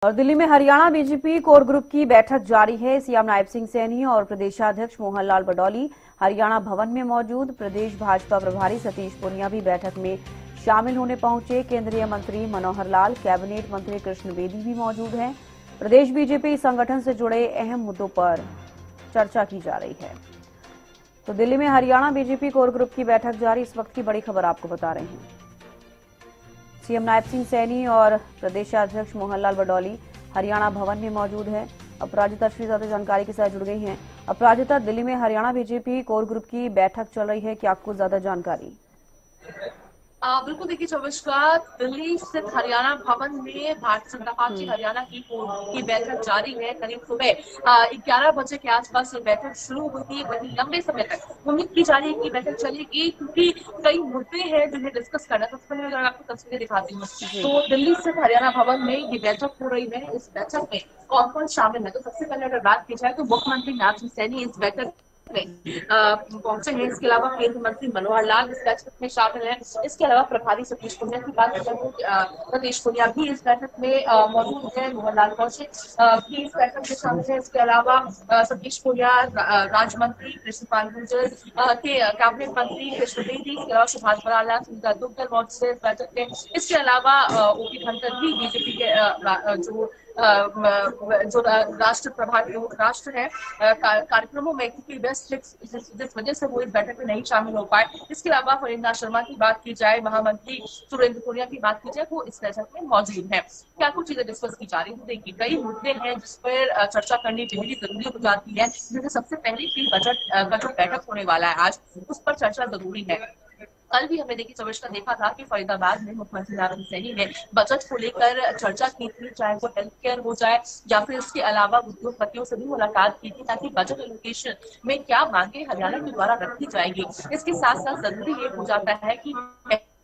और दिल्ली में Haryana BJP core group की बैठक जारी है। सीएम नायब सिंह सैनी और प्रदेशाध्यक्ष मोहनलाल बडौली हरियाणा भवन में मौजूद। प्रदेश भाजपा प्रभारी सतीश पूनिया भी बैठक में शामिल होने पहुंचे। केंद्रीय मंत्री मनोहर लाल, कैबिनेट मंत्री कृष्ण बेदी भी मौजूद हैं। प्रदेश बीजेपी संगठन से जुड़े अहम मुद्दों पर चर्चा की जा रही है। तो दिल्ली में हरियाणा बीजेपी कोर ग्रुप की बैठक जारी। इस वक्त की बड़ी खबर आपको बता रहे हैं। सीएम नायब सिंह सैनी और प्रदेशाध्यक्ष मोहनलाल बडौली हरियाणा भवन में मौजूद है। अपराजिता श्री ज्यादा जानकारी के साथ जुड़ गई हैं। अपराजिता, दिल्ली में हरियाणा बीजेपी कोर ग्रुप की बैठक चल रही है, क्या आपको ज्यादा जानकारी? बिल्कुल, देखिए चविष्का, दिल्ली स्थित हरियाणा भवन में भारतीय जनता पार्टी हरियाणा की बैठक जारी है। करीब सुबह 11 बजे के आसपास ये बैठक शुरू हुई थी। वहीं लंबे समय तक उम्मीद की जा रही है कि बैठक चलेगी, क्योंकि कई मुद्दे हैं जिन्हें डिस्कस करना है। सबसे पहले अगर आपको तस्वीरें दिखाती हूँ तो दिल्ली स्थित हरियाणा भवन में ये बैठक हो रही है। इस बैठक में कौन कौन शामिल है, तो सबसे पहले अगर बात की जाए तो मुख्यमंत्री नायब सिंह सैनी इस बैठक पहुंचे हैं। इसके अलावा केंद्रीय मंत्री मनोहर लाल इस बैठक में शामिल हैं। इसके अलावा प्रभारी सतीश पूनिया की बात करें तो सतीश पूनिया भी इस बैठक में मौजूद है। मोहन लाल कौशिक भी इस बैठक में शामिल है। इसके अलावा सतीश पूनिया, राज्य मंत्री कृष्णपाल गुर्जर के कैबिनेट मंत्री कृष्ण बेदी, इसके अलावा सुभाष बराला, सुनीता दुग्गल मौजूद है इस बैठक में। इसके अलावा ओपी धनखड़ भी बीजेपी के जो राष्ट्र प्रभारी राष्ट्र है कार्यक्रमों में क्योंकि व्यस्त जिस वजह से वो इस बैठक में नहीं शामिल हो पाए। इसके अलावा हरिंद्र शर्मा की बात की जाए, महामंत्री सुरेंद्र पुनिया की बात की जाए, वो इस बैठक में मौजूद है। क्या कुछ चीजें डिस्कस की जा रही है, देखिए कई मुद्दे हैं जिस पर चर्चा करनी बेहद जरूरी हो जाती है। जैसे सबसे पहले प्री बजट का जो बैठक होने वाला है आज, उस पर चर्चा जरूरी है। कल भी हमने देखी चविष्का देखा था कि फरीदाबाद में मुख्यमंत्री नायब सिंह सैनी ने बजट को लेकर चर्चा की थी, चाहे वो हेल्थ केयर हो जाए या फिर इसके अलावा उद्योगपतियों से भी मुलाकात की थी, ताकि बजट एलोकेशन में क्या मांगे हरियाणा के द्वारा रखी जाएगी। इसके साथ साथ जरूरी ये हो जाता है कि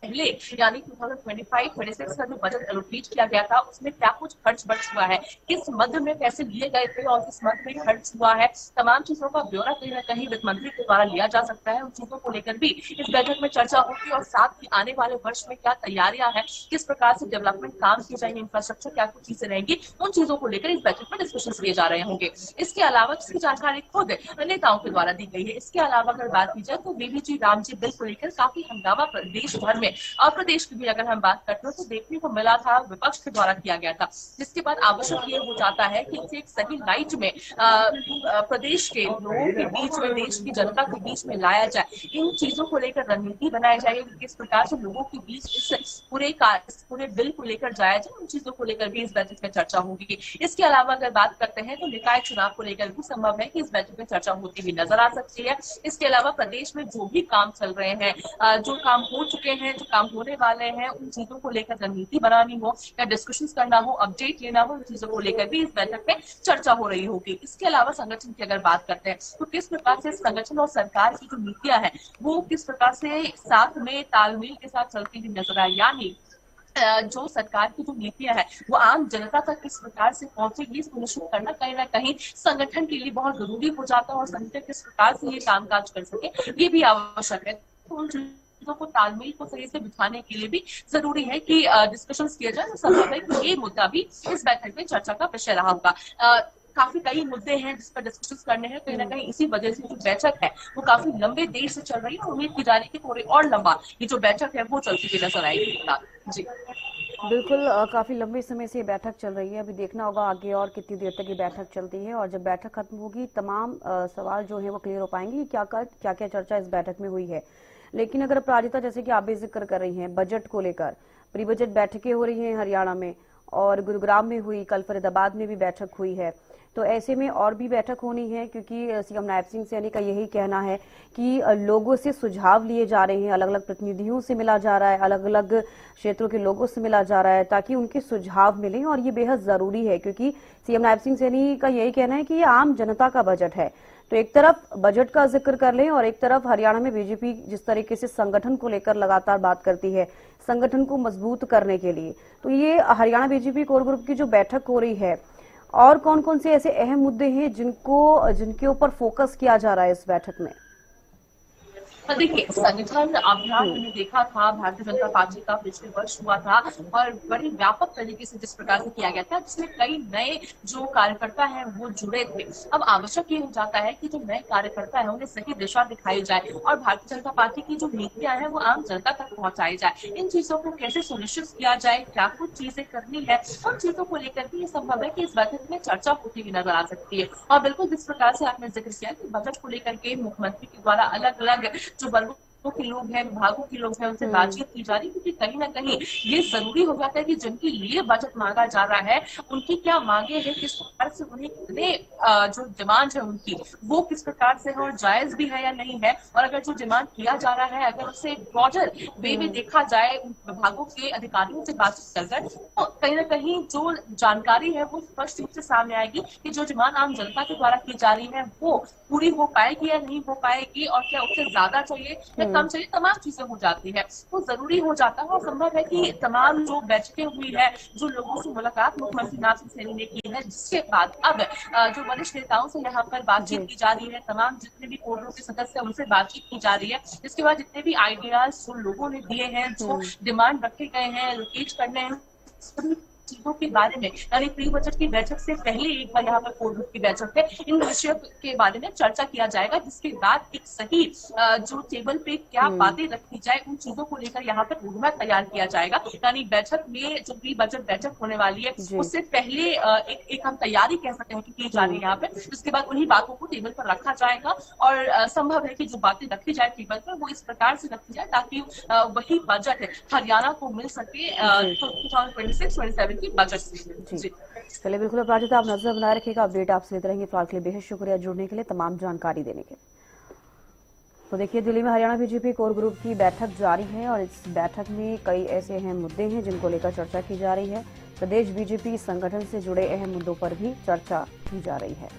पहले यानी 2025-26 का जो बजट एलोकेट किया गया था उसमें क्या कुछ खर्च बच हुआ है, किस मद में पैसे लिए गए थे और किस मद में खर्च हुआ है, तमाम चीजों का ब्यौरा कहीं न कहीं वित्त मंत्री के द्वारा लिया जा सकता है। उन चीजों को लेकर भी इस बैठक में चर्चा होगी और साथ ही आने वाले वर्ष में क्या तैयारियां हैं, किस प्रकार से डेवलपमेंट काम किए जाएंगे, इंफ्रास्ट्रक्चर क्या कुछ चीजें रहेंगी, उन चीजों को लेकर इस बैठक में डिस्कशन किए जा रहे होंगे। इसके अलावा इसकी जानकारी खुद नेताओं के द्वारा दी गई है। इसके अलावा अगर बात की जाए तो बीबीजी रामजी बिल को लेकर काफी हंगामा देश भर में और प्रदेश की भी अगर हम बात करते हैं तो देखने को मिला था, विपक्ष के द्वारा किया गया था, जिसके बाद आवश्यक ये हो जाता है कि इसे एक सही लाइट में प्रदेश के लोगों के बीच में, देश की जनता के बीच में लाया जाए। इन चीजों को लेकर रणनीति बनाई जाए, किस प्रकार से लोगों के बीच इस पूरे बिल को लेकर जाया जाए, उन चीजों को लेकर भी इस बैठक में चर्चा होगी। इसके अलावा अगर बात करते हैं तो निकाय चुनाव को लेकर भी संभव है कि इस बैठक में चर्चा होती हुई नजर आ सकती है। इसके अलावा प्रदेश में जो भी काम चल रहे हैं, जो काम हो चुके हैं, जो काम होने वाले हैं, उन चीजों को लेकर रणनीति बनानी हो या डिस्कशन करना हो, अपडेट लेना हो, उन चीजों को लेकर भी इस बैठक में चर्चा हो रही होगी। इसके अलावा संगठन की अगर बात करते हैं तो किस प्रकार से संगठन और सरकार की जो नीतियां हैं वो किस प्रकार से साथ में तालमेल के साथ चलती हुई नजर आई, यानी जो सरकार की जो नीतियां हैं वो आम जनता तक किस प्रकार से पहुंचेगी, सुनिश्चित करना कहीं ना कहीं संगठन के लिए बहुत जरूरी हो जाता है और संगठन किस प्रकार से ये कामकाज कर सके ये भी आवश्यक है। तो उन चीजों को तालमेल को सही से बिठाने के लिए भी जरूरी है कि डिस्कशंस किए जाए। तो संभव है कि ये मुद्दा भी इस बैठक में चर्चा का विषय रहा होगा। काफी कई मुद्दे हैं जिस पर डिस्कस करने हैं, कहीं ना कहीं इसी वजह से जो बैठक है वो काफी लंबे देर से चल रही है और उम्मीद की जा रही है कि थोड़ी और लंबा ये जो बैठक है वो चलती हुई नजर आएगी। जी बिल्कुल, काफी लंबे समय से ये बैठक चल रही है। अभी देखना होगा आगे और कितनी देर तक ये बैठक चलती है और जब बैठक खत्म होगी तमाम सवाल जो है वो क्लियर हो पाएंगे क्या क्या चर्चा इस बैठक में हुई है। लेकिन अगर अपराजिता, जैसे कि आप भी जिक्र कर रही हैं बजट को लेकर, प्री बजट बैठकें हो रही हैं हरियाणा में और गुरुग्राम में हुई, कल फरीदाबाद में भी बैठक हुई है, तो ऐसे में और भी बैठक होनी है क्योंकि सीएम नायब सिंह सैनी का यही कहना है कि लोगों से सुझाव लिए जा रहे हैं, अलग अलग प्रतिनिधियों से मिला जा रहा है, अलग अलग क्षेत्रों के लोगों से मिला जा रहा है ताकि उनके सुझाव मिलें और ये बेहद जरूरी है क्योंकि सीएम नायब सिंह सैनी का यही कहना है कि ये आम जनता का बजट है। तो एक तरफ बजट का जिक्र कर लें और एक तरफ हरियाणा में बीजेपी जिस तरीके से संगठन को लेकर लगातार बात करती है, संगठन को मजबूत करने के लिए, तो ये हरियाणा बीजेपी कोर ग्रुप की जो बैठक हो रही है और कौन कौन से ऐसे अहम मुद्दे हैं जिनके ऊपर फोकस किया जा रहा है इस बैठक में? देखिए, संगठन अभियान हमने देखा था, भारतीय जनता पार्टी का पिछले वर्ष हुआ था और बड़ी व्यापक तरीके से जिस प्रकार से किया गया था, जिसमें कई नए जो कार्यकर्ता हैं वो जुड़े थे। अब आवश्यक ये हो जाता है कि जो नए कार्यकर्ता है उन्हें सही दिशा दिखाई जाए और भारतीय जनता पार्टी की जो नीतियां हैं वो आम जनता तक पहुंचाई जाए। इन चीजों को कैसे सुनिश्चित किया जाए, क्या कुछ चीजें करनी है, उन चीजों को लेकर के ये संभव है कि इस बैठक में चर्चा होती हुई नजर आ सकती है। और बिल्कुल जिस प्रकार से आपने जिक्र किया कि बजट को लेकर के मुख्यमंत्री के द्वारा अलग अलग जो वर्गों के लोग हैं, विभागों के लोग हैं, उनसे बातचीत की जा रही है, क्योंकि कहीं ना कहीं ये जरूरी हो जाता है कि जिनके लिए बजट मांगा जा रहा है उनकी क्या मांगे हैं, किस प्रकार से उन्हें कितने जो डिमांड है उनकी वो किस प्रकार से है और जायज भी है या नहीं है। और अगर जो डिमांड किया जा रहा है अगर उसे ब्रॉडर वे में देखा जाए उन विभागों के अधिकारियों से बातचीत कर तो कहीं ना कहीं जो जानकारी है वो स्पष्ट रूप से सामने आएगी कि जो डिमांड आम जनता के द्वारा की जा रही है वो पूरी हो पाएगी या नहीं हो पाएगी और क्या उससे ज्यादा चाहिए या कम चाहिए, तमाम चीजें हो जाती है। तो जरूरी हो जाता है और संभव है कि तमाम जो बैठकें हुई है, जो लोगों से मुलाकात मुख्यमंत्री नाथ सैनी ने की है, जिसके बाद अब जो वरिष्ठ नेताओं से यहाँ पर बातचीत की जा रही है, तमाम जितने भी कोर ग्रुप के सदस्य उनसे बातचीत की जा रही है, इसके बाद जितने भी आइडियाज जो लोगों ने दिए हैं, जो डिमांड रखे गए हैं, लोकेज करने हैं, सभी चीजों के बारे में यानी प्री बजट की बैठक से पहले एक बार यहाँ पर कोर ग्रुप की बैठक है, इन विषयों के बारे में चर्चा किया जाएगा, जिसके बाद एक सही जो टेबल पे क्या बातें रखी जाए उन चीजों को लेकर यहाँ पर रोडमैप तैयार किया जाएगा। यानी बैठक में जो प्री बजट बैठक होने वाली है उससे पहले एक हम तैयारी कह सकते हैं कि की जा रही है यहाँ पे, उसके बाद उन्हीं बातों को टेबल पर रखा जाएगा और संभव है कि जो बातें रखी जाए टेबल पर वो इस प्रकार से रखी जाए ताकि वही बजट हरियाणा को मिल सके 2026-27 की बजट से। जी चलिए बिल्कुल अपराजिता, आप नजर बनाए रखिएगा, अपडेट आपसे लेते रहेंगे। फिलहाल के लिए बेहद शुक्रिया जुड़ने के लिए, तमाम जानकारी देने के लिए। तो देखिए, दिल्ली में हरियाणा बीजेपी कोर ग्रुप की बैठक जारी है और इस बैठक में कई ऐसे अहम मुद्दे हैं जिनको लेकर चर्चा की जा रही है। प्रदेश बीजेपी संगठन से जुड़े अहम मुद्दों पर भी चर्चा की जा रही है।